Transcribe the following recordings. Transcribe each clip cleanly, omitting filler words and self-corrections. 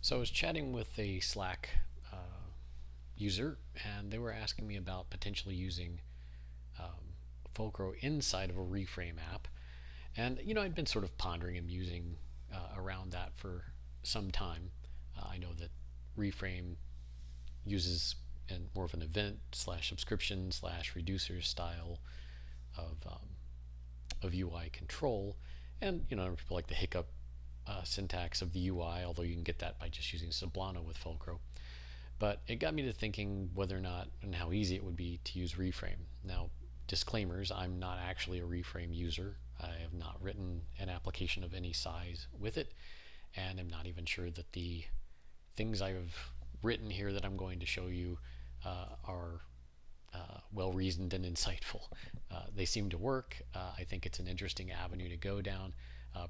So I was chatting with a Slack user, and they were asking me about potentially using Fulcro inside of a Reframe app. And I'd been sort of pondering and musing around that for some time. I know that Reframe uses more of an event slash subscription slash reducer style of UI control, and people like the hiccup syntax of the UI, although you can get that by just using Sublana with Fulcro. But it got me to thinking whether or not and how easy it would be to use Reframe. Now, disclaimers, I'm not actually a Reframe user. I have not written an application of any size with it, and I'm not even sure that the things I've written here that I'm going to show you are well reasoned and insightful. They seem to work. I think it's an interesting avenue to go down.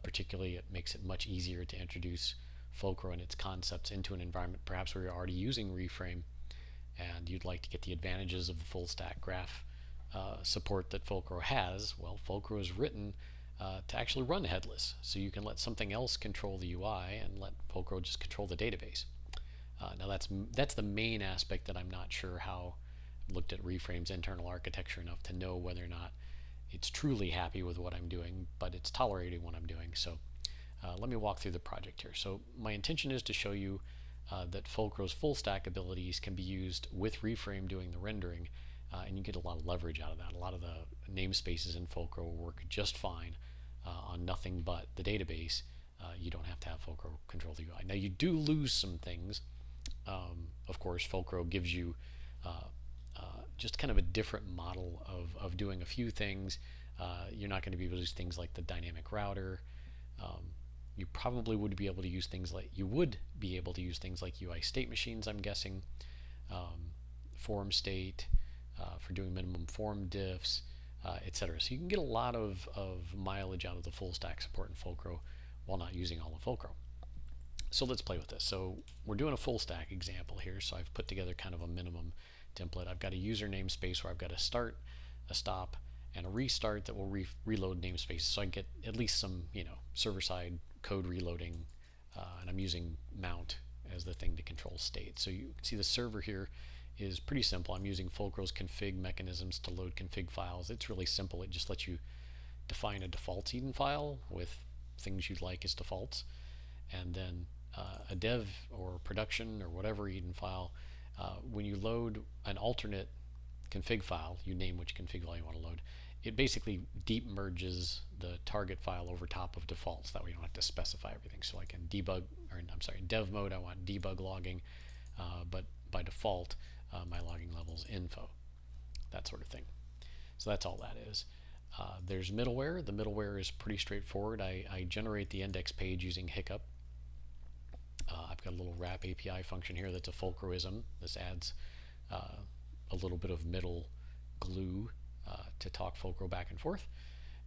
Particularly, it makes it much easier to introduce Fulcro and its concepts into an environment perhaps where you're already using Reframe and you'd like to get the advantages of the full stack graph support that Fulcro has. Well, Fulcro is written to actually run headless, so you can let something else control the UI and let Fulcro just control the database. Now that's the main aspect that I'm not sure how I looked at Reframe's internal architecture enough to know whether or not it's truly happy with what I'm doing, but it's tolerating what I'm doing. So let me walk through the project here. So my intention is to show you that Fulcro's full stack abilities can be used with Reframe doing the rendering, and you get a lot of leverage out of that. A lot of the namespaces in Fulcro work just fine on nothing but the database. You don't have to have Fulcro control the UI. Now you do lose some things. Of course, Fulcro gives you just kind of a different model of doing a few things. You're not going to be able to use things like the dynamic router. You probably would be able to use things like UI state machines, I'm guessing, form state for doing minimum form diffs, etc. So you can get a lot of mileage out of the full stack support in Fulcro while not using all of Fulcro. So let's play with this. So we're doing a full stack example here. So I've put together kind of a minimum template. I've got a user namespace where I've got a start, a stop, and a restart that will reload namespaces. So I get at least some, server-side code reloading, and I'm using mount as the thing to control state. So you can see the server here is pretty simple. I'm using Fulcro's config mechanisms to load config files. It's really simple. It just lets you define a defaults Eden file with things you'd like as defaults, and then a dev or production or whatever Eden file. When you load an alternate config file, you name which config file you want to load, it basically deep merges the target file over top of defaults. That way you don't have to specify everything. So like in in dev mode, I want debug logging, but by default, my logging level is info, that sort of thing. So that's all that is. There's middleware. The middleware is pretty straightforward. I generate the index page using hiccup. I've got a little wrap API function here that's a Fulcroism. This adds a little bit of middle glue to talk Fulcro back and forth,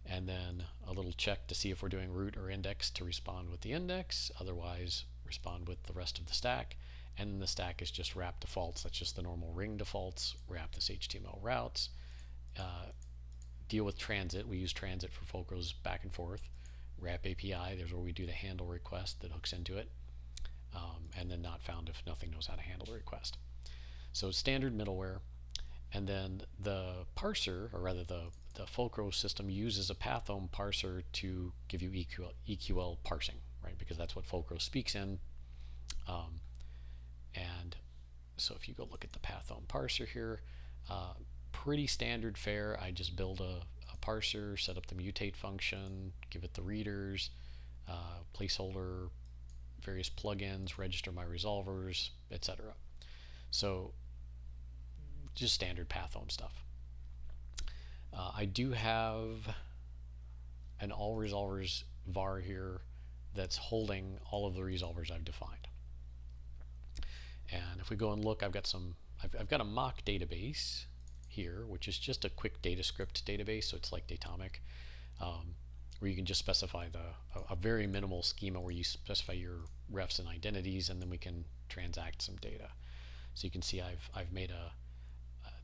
and then a little check to see if we're doing root or index to respond with the index, otherwise respond with the rest of the stack. And then the stack is just wrap defaults. That's just the normal ring defaults. Wrap this HTML routes. Deal with transit. We use transit for Fulcro's back and forth. Wrap API, there's where we do the handle request that hooks into it. And then not found if nothing knows how to handle the request. So standard middleware. And then the parser, or rather the Fulcro system uses a pathome parser to give you EQL parsing, right? Because that's what Fulcro speaks in. And so if you go look at the pathome parser here, pretty standard fare. I just build a parser, set up the mutate function, give it the readers, placeholder, various plugins, register my resolvers, etc. So just standard pathome stuff. I do have an all resolvers var here that's holding all of the resolvers I've defined. And if we go and look, I've got a mock database here, which is just a quick data script database. So it's like Datomic, where you can just specify a very minimal schema where you specify your refs and identities, and then we can transact some data. So you can see I've made a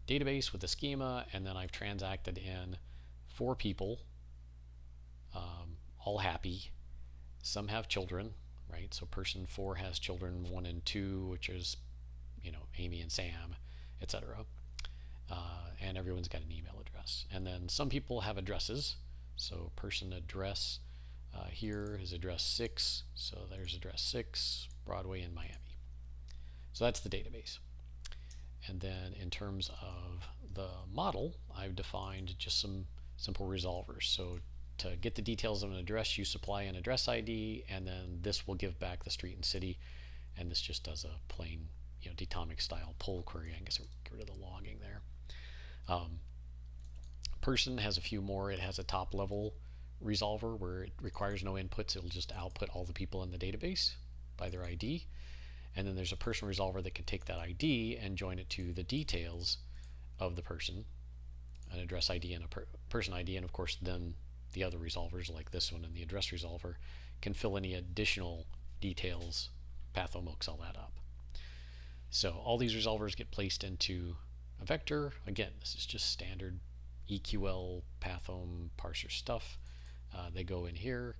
database with a schema, and then I've transacted in 4 people, all happy. Some have children, right? So person 4 has children 1 and 2, which is, Amy and Sam, etc. And everyone's got an email address. And then some people have addresses. So person address here is address 6. So there's address 6, Broadway in Miami. So that's the database. And then in terms of the model, I've defined just some simple resolvers. So to get the details of an address, you supply an address ID, and then this will give back the street and city. And this just does a plain, datomic style pull query. I guess I'll get rid of the logging there. Person has a few more. It has a top level resolver where it requires no inputs. It'll just output all the people in the database by their ID. And then there's a person resolver that can take that ID and join it to the details of the person, an address ID and a person ID. And of course, then the other resolvers like this one and the address resolver can fill any additional details. Patho mocks all that up. So all these resolvers get placed into a vector. Again, this is just standard EQL Pathom parser stuff. They go in here.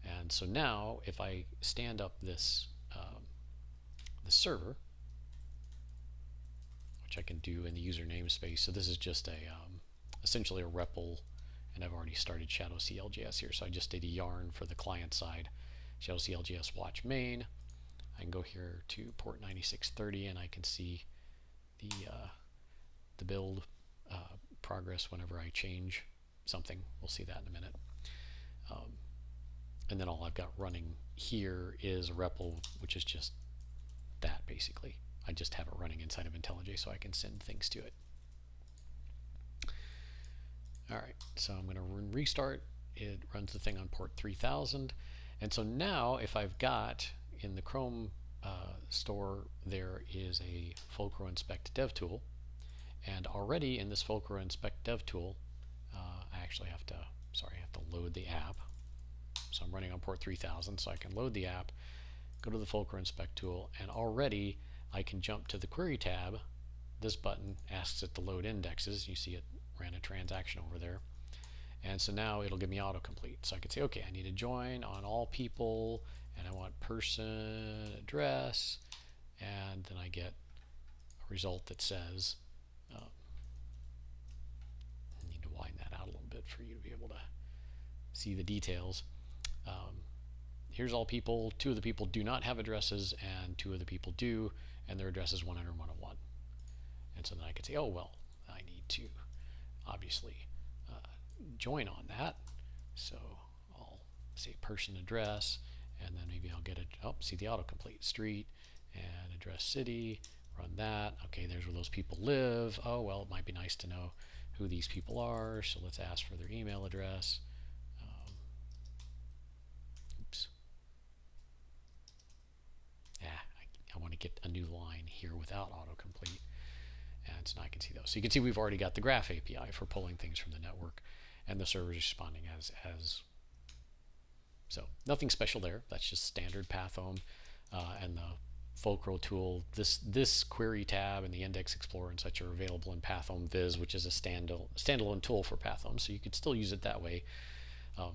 And so now if I stand up this the server, which I can do in the user namespace. So this is just essentially a REPL, and I've already started Shadow CLJS here. So I just did a yarn for the client side, Shadow CLJS watch main. I can go here to port 9630, and I can see the build progress whenever I change something. We'll see that in a minute. And then all I've got running here is a REPL, which is just that basically. I just have it running inside of IntelliJ so I can send things to it. Alright, so I'm going to restart. It runs the thing on port 3000. And so now if I've got in the Chrome store, there is a Fulcro Inspect Dev tool. And already in this Fulcro Inspect Dev tool, I actually have to load the app. So I'm running on port 3000, so I can load the app, go to the Fulcro Inspect tool, and already I can jump to the Query tab. This button asks it to load indexes. You see it ran a transaction over there. And so now it'll give me autocomplete. So I can say, okay, I need to join on all people, and I want person, address, and then I get a result that says, I need to widen that out a little bit for you to be able to see the details. Here's all people. 2 of the people do not have addresses, and 2 of the people do, and their address is 100, 101. And so then I could say, oh, well, I need to obviously join on that. So I'll say person address, and then maybe I'll get see the autocomplete street and address city, run that. Okay, there's where those people live. Oh, well, it might be nice to know who these people are. So let's ask for their email address. Oops. I want to get a new line here without autocomplete. And so now I can see those. So you can see we've already got the Graph API for pulling things from the network, and the server is responding as. So nothing special there. That's just standard Pathom, and the Fulcro tool. This query tab and the Index Explorer and such are available in Pathom Viz, which is a standalone tool for Pathom. So you could still use it that way. But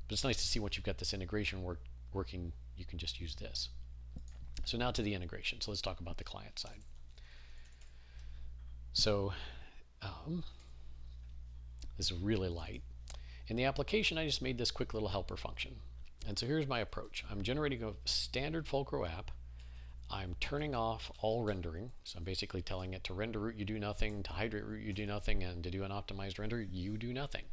it's nice to see once you've got this integration working, you can just use this. So now to the integration. So let's talk about the client side. So this is really light. In the application, I just made this quick little helper function. And so here's my approach. I'm generating a standard Fulcro app. I'm turning off all rendering. So I'm basically telling it to render root, you do nothing, to hydrate root, you do nothing, and to do an optimized render, you do nothing.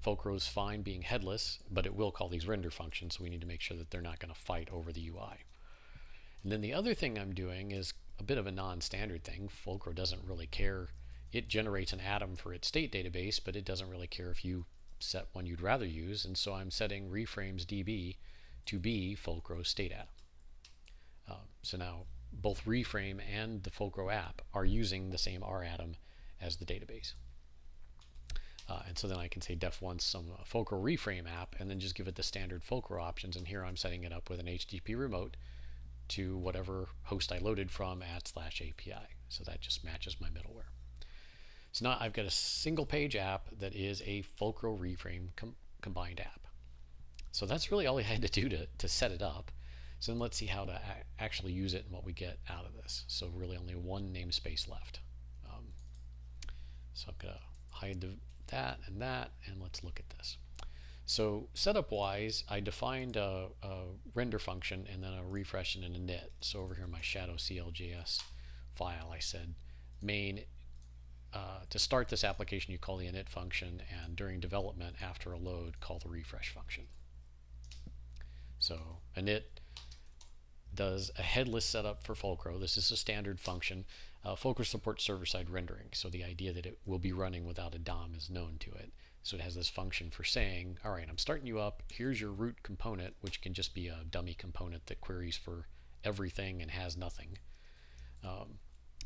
Fulcro is fine being headless, but it will call these render functions, so we need to make sure that they're not going to fight over the UI. And then the other thing I'm doing is a bit of a non-standard thing. Fulcro doesn't really care. It generates an atom for its state database, but it doesn't really care if you set one you'd rather use, and so I'm setting reframes DB to be Fulcro's state atom. So now both Reframe and the Fulcro app are using the same R atom as the database. And so then I can say def once some Fulcro Reframe app, and then just give it the standard Fulcro options, and here I'm setting it up with an HTTP remote to whatever host I loaded from @/API. So that just matches my middleware. So now I've got a single page app that is a Fulcro Reframe combined app. So that's really all we had to do to set it up. So then let's see how to actually use it and what we get out of this. So really only one namespace left. Um, so I'm going to hide that, and let's look at this. So setup wise, I defined a render function and then a refresh and an init. So over here in my shadow CLJS file, I said main, to start this application you call the init function, and during development after a load call the refresh function. So init does a headless setup for Fulcro. This is a standard function. Fulcro supports server-side rendering, so the idea that it will be running without a DOM is known to it. So it has this function for saying, all right, I'm starting you up. Here's your root component, which can just be a dummy component that queries for everything and has nothing.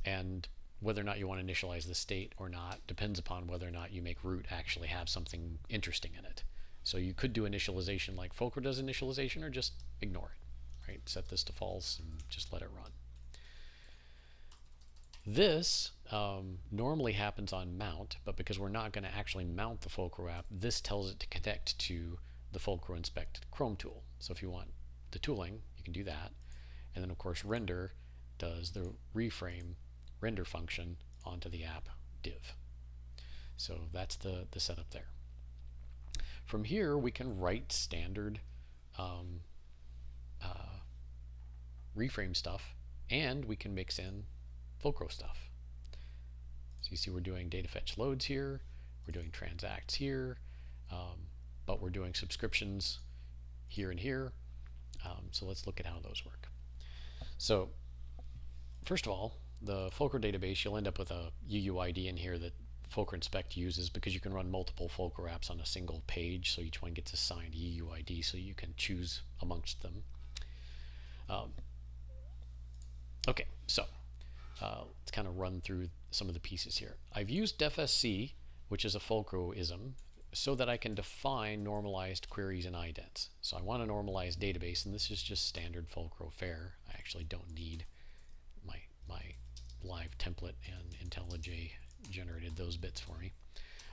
And whether or not you want to initialize the state or not depends upon whether or not you make root actually have something interesting in it. So you could do initialization like Fulcro does initialization, or just ignore it. Right? Set this to false and just let it run. This normally happens on mount, but because we're not going to actually mount the Fulcro app, this tells it to connect to the Fulcro Inspect Chrome tool. So if you want the tooling, you can do that. And then of course render does the reframe render function onto the app div. So that's the setup there. From here we can write standard reframe stuff, and we can mix in Fulcro stuff. So you see we're doing data fetch loads here, we're doing transacts here, but we're doing subscriptions here and here. So let's look at how those work. So first of all, the Fulcro database, you'll end up with a UUID in here that Fulcro Inspect uses because you can run multiple Fulcro apps on a single page, so each one gets assigned a UUID so you can choose amongst them. Okay, so let's kind of run through some of the pieces here. I've used defsc, which is a Fulcro-ism, so that I can define normalized queries and idents. So I want a normalized database, and this is just standard Fulcro fare. I actually don't need my live template, and IntelliJ generated those bits for me.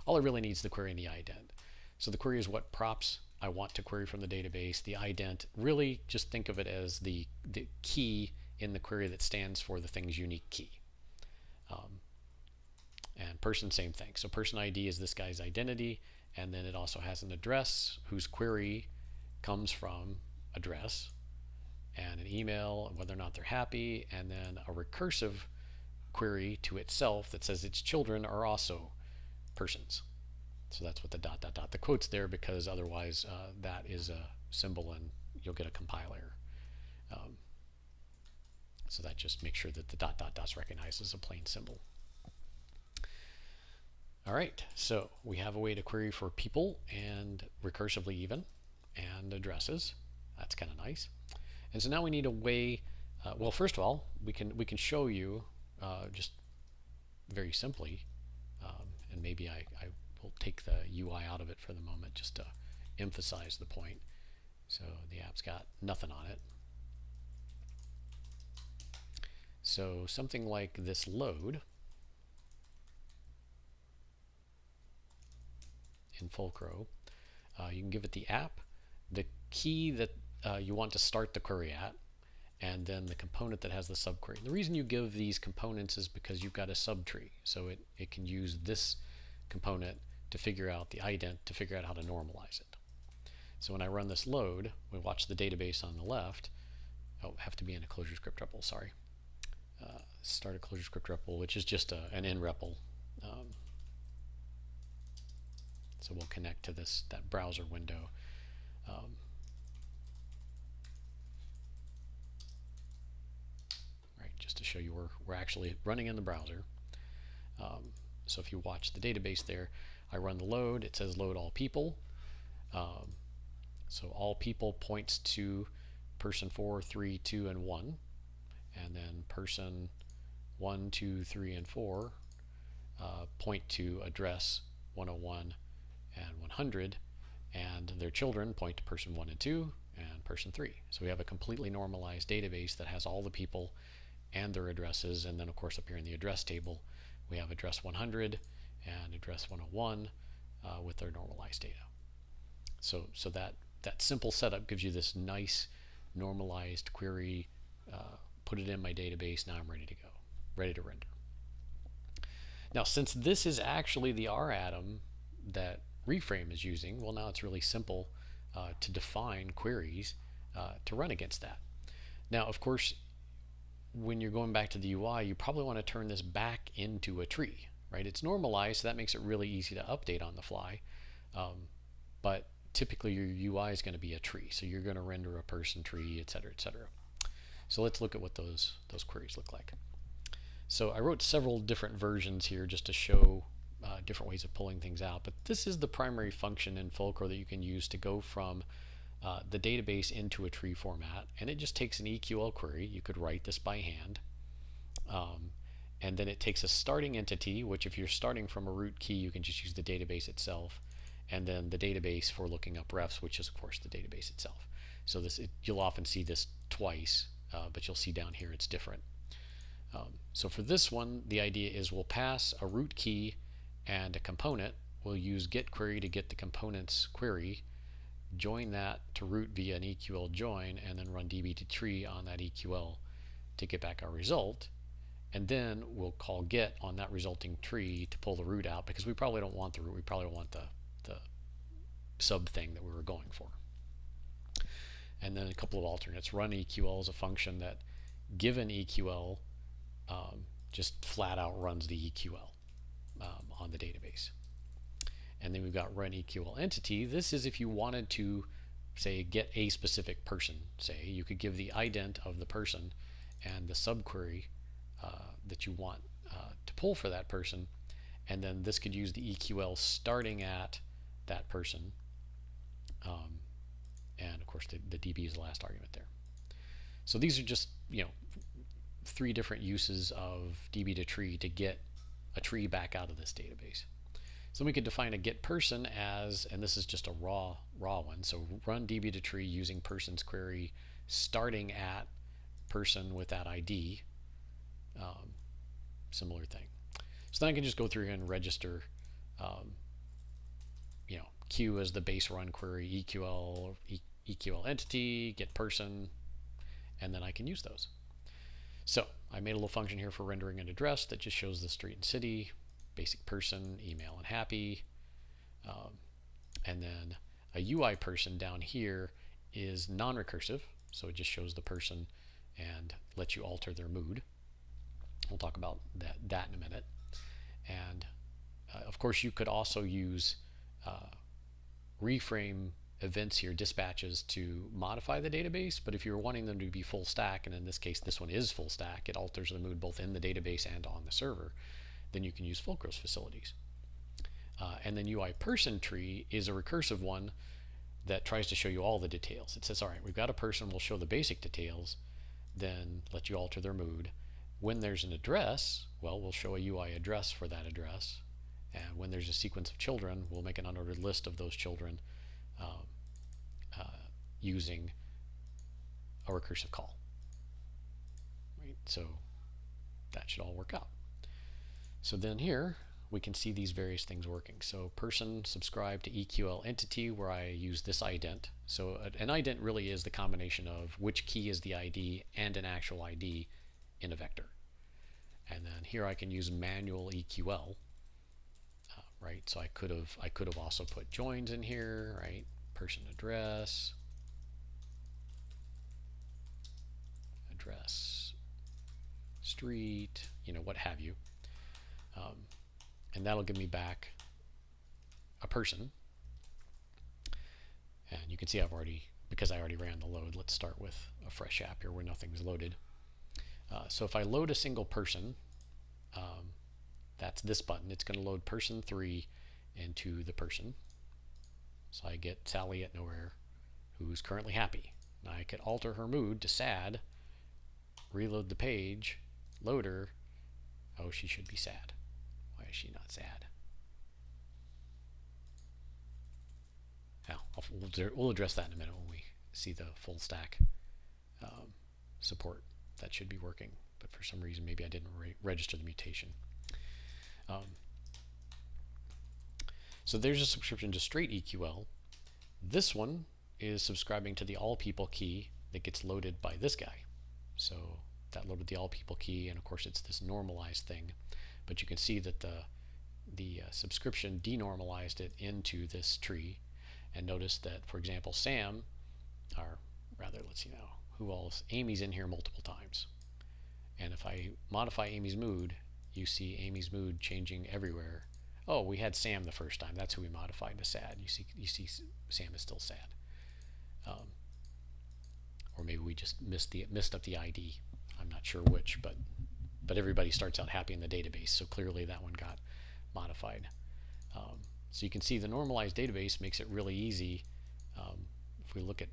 All I really need is the query and the ident. So the query is what props I want to query from the database. The ident, really just think of it as the key in the query that stands for the thing's unique key. And person, same thing. So person ID is this guy's identity, and then it also has an address whose query comes from address, and an email, whether or not they're happy, and then a recursive query to itself that says its children are also persons. So that's what the ... The quote's there because otherwise that is a symbol and you'll get a compile error. So that just makes sure that the ... is recognized as a plain symbol. All right, so we have a way to query for people and recursively even, and addresses. That's kind of nice. And so now we need a way. Well, first of all, we can show you just very simply, and maybe I will take the UI out of it for the moment just to emphasize the point. So the app's got nothing on it. So something like this load in Fulcro, you can give it the app, the key that you want to start the query at, and then the component that has the subquery. And the reason you give these components is because you've got a subtree, so it can use this component to figure out the ident, to figure out how to normalize it. So when I run this load, we watch the database on the left. Oh, have to be in a closure script REPL, sorry. Start a closure script REPL, which is just an in REPL. So we'll connect to that browser window. Right, just to show you we're actually running in the browser. So if you watch the database there, I run the load. It says load all people. So all people points to person 4, 3, 2, and 1, and then person 1, 2, 3, and 4 point to address 101 and 100, and their children point to person 1 and 2 and person 3. So we have a completely normalized database that has all the people and their addresses, and then of course up here in the address table we have address 100 and address 101 with their normalized data. So that that simple setup gives you this nice normalized query. Put it in my database. Now I'm ready to go, ready to render. Now, since this is actually the R atom that Reframe is using, well, now it's really simple to define queries to run against that. Now, of course, when you're going back to the UI, you probably want to turn this back into a tree, right? It's normalized, so that makes it really easy to update on the fly. But typically your UI is going to be a tree, so you're going to render a person tree, etc., etc. So let's look at what those queries look like. So I wrote several different versions here just to show different ways of pulling things out, but this is the primary function in Fulcro that you can use to go from the database into a tree format, and it just takes an EQL query. You could write this by hand, and then it takes a starting entity, which if you're starting from a root key, you can just use the database itself, and then the database for looking up refs, which is of course the database itself. So you'll often see this twice, but you'll see down here it's different. So for this one, the idea is we'll pass a root key and a component. We'll use get query to get the component's query, join that to root via an EQL join, and then run db to tree on that EQL to get back our result. And then we'll call get on that resulting tree to pull the root out, because we probably don't want the root. We probably want the sub thing that we were going for. And then a couple of alternates. Run EQL is a function that, given EQL, just flat out runs the EQL on the database. And then we've got run EQL entity. This is if you wanted to, say, get a specific person. Say you could give the ident of the person and the subquery that you want to pull for that person, and then this could use the EQL starting at that person, and of course the DB is the last argument there. So these are just, you know, 3 different uses of db to tree to get a tree back out of this database. So we could define a get person as, and this is just a raw one, so run db to tree using person's query starting at person with that ID. Similar thing. So then I can just go through here and register, you know, Q as the base run query, EQL entity, get person, and then I can use those. So I made a little function here for rendering an address that just shows the street and city, basic person, email, and happy. And then a UI person down here is non-recursive, so it just shows the person and lets you alter their mood. We'll talk about that in a minute. And of course you could also use reframe events here, dispatches, to modify the database, but if you're wanting them to be full stack, and in this case this one is full stack, it alters the mood both in the database and on the server, then you can use Fulcro's facilities. And then UI person tree is a recursive one that tries to show you all the details. It says, all right, we've got a person, we'll show the basic details, then let you alter their mood. When there's an address, well, we'll show a UI address for that address. And when there's a sequence of children, we'll make an unordered list of those children using a recursive call. Right? So that should all work out. So then here we can see these various things working. So person subscribe to EQL entity, where I use this ident. So an ident really is the combination of which key is the ID and an actual ID in a vector. And then here I can use manual EQL, right? So I could have also put joins in here, right? Person address, street, you know, what have you. And that'll give me back a person. And you can see because I already ran the load, let's start with a fresh app here where nothing's loaded. So if I load a single person, that's this button. It's going to load person 3 into the person. So I get Sally at nowhere, who's currently happy. Now I could alter her mood to sad, reload the page, load her. Oh, she should be sad. Why is she not sad? Now, we'll address that in a minute when we see the full stack support. That should be working, but for some reason maybe I didn't register the mutation. So there's a subscription to straight EQL. This one is subscribing to the all people key that gets loaded by this guy. So that loaded the all people key, and of course it's this normalized thing. But you can see that the subscription denormalized it into this tree. And notice that, for example, Sam, or rather, let's see now, who else? Amy's in here multiple times. And if I modify Amy's mood, you see Amy's mood changing everywhere. Oh, we had Sam the first time. That's who we modified to sad. You see Sam is still sad. Or maybe we just missed up the ID. I'm not sure which, but everybody starts out happy in the database, so clearly that one got modified. So you can see the normalized database makes it really easy. If we look at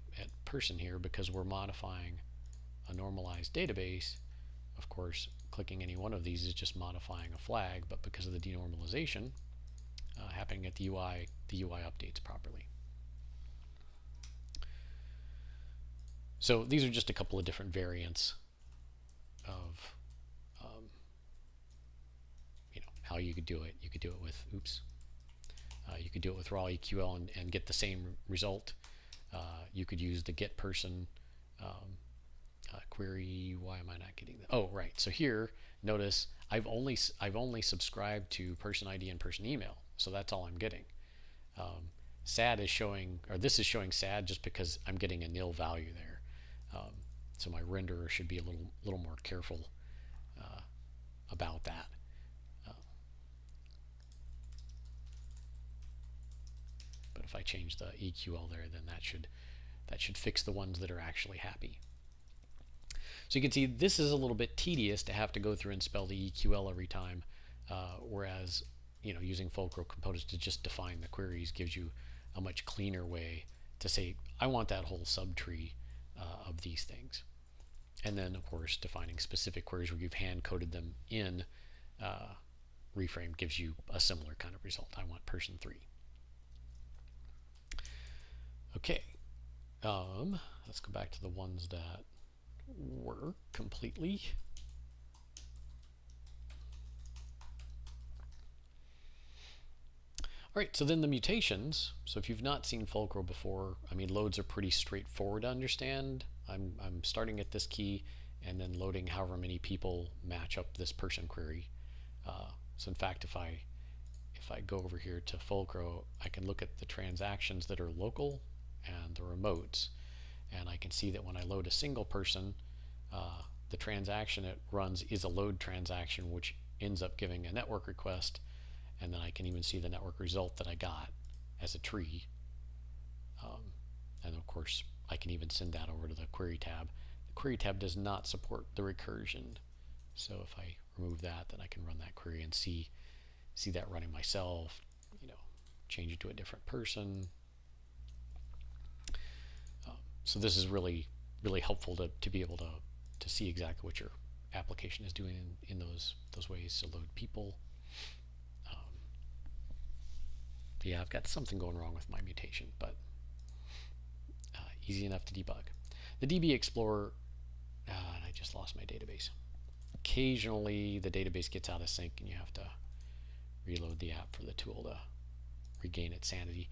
person here, because we're modifying a normalized database, of course, clicking any one of these is just modifying a flag, but because of the denormalization happening at the UI updates properly. So these are just a couple of different variants of how you could do it. You could do it with you could do it with raw EQL and get the same result. You could use the get person query. Why am I not getting that? Oh, right. So here, notice I've only subscribed to person ID and person email, so that's all I'm getting. Sad is showing, or this is showing sad just because I'm getting a nil value there. So my renderer should be a little more careful about that. But if I change the EQL there, then that should fix the ones that are actually happy. So you can see this is a little bit tedious to have to go through and spell the EQL every time, whereas using Fulcro components to just define the queries gives you a much cleaner way to say, I want that whole subtree of these things. And then, of course, defining specific queries where you've hand-coded them in Reframe gives you a similar kind of result. I want person 3. Okay, let's go back to the ones that work completely. All right, so then the mutations. So if you've not seen Fulcro before, I mean, loads are pretty straightforward to understand. I'm starting at this key and then loading however many people match up this person query. So in fact, if I go over here to Fulcro, I can look at the transactions that are local and the remotes, and I can see that when I load a single person, the transaction it runs is a load transaction, which ends up giving a network request, and then I can even see the network result that I got as a tree. And of course, I can even send that over to the query tab. The query tab does not support the recursion, so if I remove that, then I can run that query and see that running myself, change it to a different person. So this is really helpful to be able to see exactly what your application is doing in those ways. So load people. Yeah, I've got something going wrong with my mutation, but easy enough to debug. The DB Explorer, and I just lost my database. Occasionally the database gets out of sync and you have to reload the app for the tool to regain its sanity.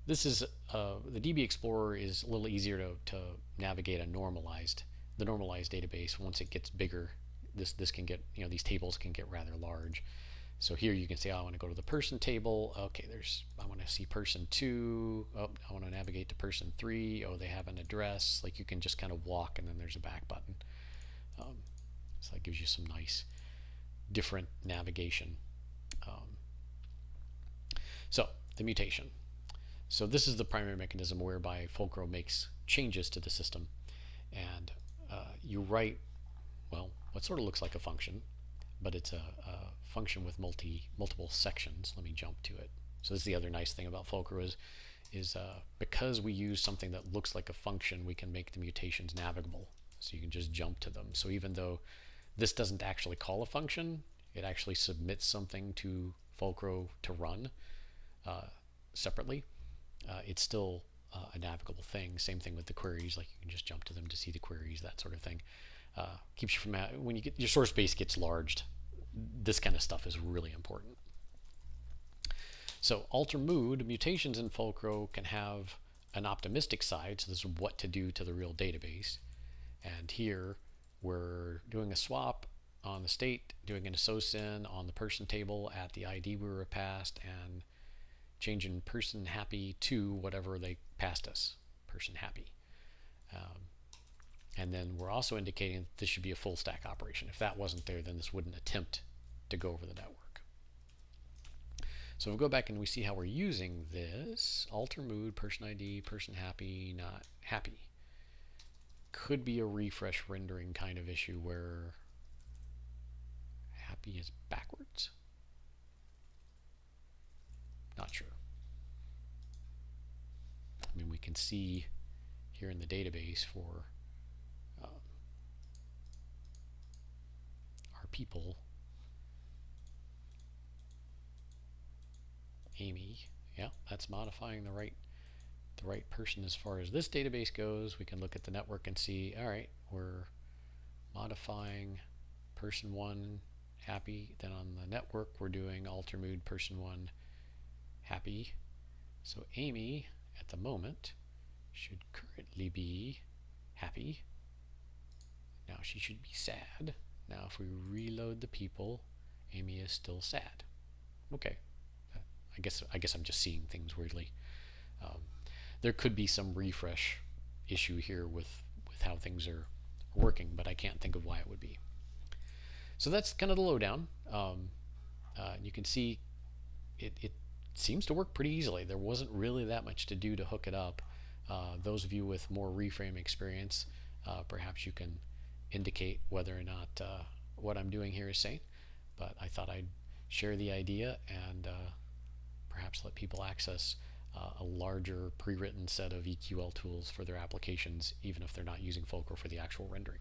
This is the DB Explorer is a little easier to navigate the normalized database. Once it gets bigger, this can get, these tables can get rather large. So here you can say, oh, I want to go to the person table. Okay, I want to see person 2. Oh, I want to navigate to person 3. Oh, they have an address. Like, you can just kind of walk, and then there's a back button. So that gives you some nice different navigation. So the mutation. So this is the primary mechanism whereby Fulcro makes changes to the system, and you write, well, what sort of looks like a function, but it's a function with multiple sections. Let me jump to it. So this is the other nice thing about Fulcro is because we use something that looks like a function, we can make the mutations navigable. So you can just jump to them. So even though this doesn't actually call a function, it actually submits something to Fulcro to run separately. It's still a navigable thing. Same thing with the queries, like you can just jump to them to see the queries, that sort of thing. Keeps you from, when your source base gets large, this kind of stuff is really important. So alter mood, mutations in Fulcro can have an optimistic side, so this is what to do to the real database. And here we're doing a swap on the state, doing an ASSOCIN on the person table at the ID we were passed, and changing person happy to whatever they passed us, person happy. And then we're also indicating that this should be a full stack operation. If that wasn't there, then this wouldn't attempt to go over the network. So if we go back and we see how we're using this, alter mood, person ID, person happy, not happy. Could be a refresh rendering kind of issue where happy is backwards. Not sure. I mean, we can see here in the database for our people, Amy, yeah, that's modifying the right person as far as this database goes. We can look at the network and see, all right, we're modifying person 1 happy. Then on the network, we're doing alter mood person 1 happy. So Amy, at the moment, should currently be happy. Now she should be sad. Now if we reload the people, Amy is still sad. Okay. I guess I'm just seeing things weirdly. There could be some refresh issue here with how things are working, but I can't think of why it would be. So that's kind of the lowdown. You can see it seems to work pretty easily. There wasn't really that much to do to hook it up. Those of you with more reframe experience, perhaps you can indicate whether or not what I'm doing here is sane. But I thought I'd share the idea and perhaps let people access a larger pre-written set of EQL tools for their applications, even if they're not using Fulcro for the actual rendering.